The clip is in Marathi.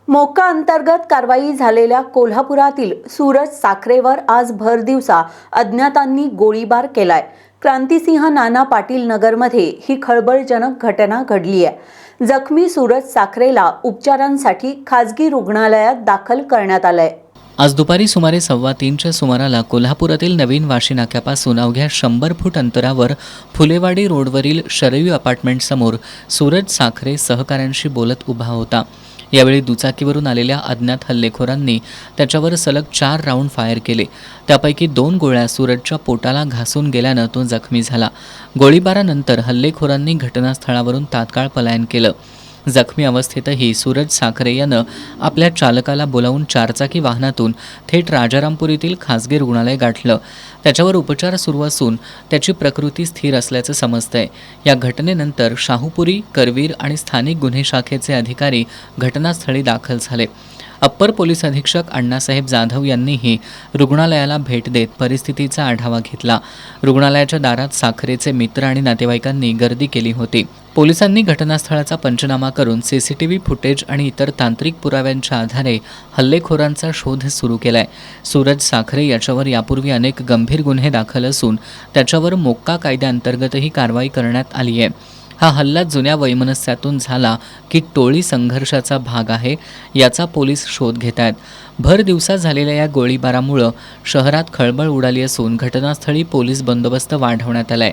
मोक्का अंतर्गत कारवाई झालेल्या कोल्हापुरातील सूरज साखरेवर आज भर दिवसा अज्ञातांनी गोळीबार केलाय। क्रांतिसिंह नाना पाटील नगरमध्ये ही खळबळजनक घटना घडली आहे। जखमी सूरज साखरेला उपचारांसाठी खासगी रुग्णालयात दाखल करण्यात आलंय। आज दुपारी सुमारे 2:15च्या सुमाराला कोल्हापुरातील नवीन वाशी नाक्यापासून अवघ्या 100 फूट अंतरावर फुलेवाडी रोडवरील शरयू अपार्टमेंटसमोर सूरज साखरे सहकाऱ्यांशी बोलत उभा होता। यावेळी दुचाकीवरून आलेल्या अज्ञात हल्लेखोरांनी त्याच्यावर सलग 4 राऊंड फायर केले। त्यापैकी 2 गोळ्या सूरजच्या पोटाला घासून गेल्यानं तो जखमी झाला। गोळीबारानंतर हल्लेखोरांनी घटनास्थळावरून तात्काळ पलायन केलं। जखमी अवस्थेतही सूरज साखरे यानं आपल्या चालकाला बोलावून 4चाकी वाहनातून थेट राजारामपूर येथील खासगी रुग्णालय गाठलं। त्याच्यावर उपचार सुरू असून त्याची प्रकृती स्थिर असल्याचं समजतंय। या घटनेनंतर शाहूपुरी, करवीर आणि स्थानिक गुन्हे शाखेचे अधिकारी घटनास्थळी दाखल झाले। अप्पर पोलीस अधीक्षक अण्णासाहेब जाधव यांनीही रुग्णालयाला भेट देत परिस्थितीचा आढावा घेतला। रुग्णालयाच्या दारात साखरेचे मित्र आणि नातेवाईकांनी गर्दी केली होती। पोलिसांनी घटनास्थळाचा पंचनामा करून सीसीटीव्ही फुटेज आणि इतर तांत्रिक पुराव्यांच्या आधारे हल्लेखोरांचा शोध सुरू केलाय। सूरज साखरे याच्यावर यापूर्वी अनेक गंभीर गुन्हे दाखल असून त्याच्यावर मोक्का कायद्याअंतर्गतही कारवाई करण्यात आली आहे। हा हल्ला जुन्या वैमनस्यातून झाला की टोळी संघर्षाचा भाग आहे याचा पोलीस शोध घेत आहेत। भर दिवसा झालेल्या या गोळीबारामुळे शहरात खळबळ उडाली असून घटनास्थळी पोलीस बंदोबस्त वाढवण्यात आलाय।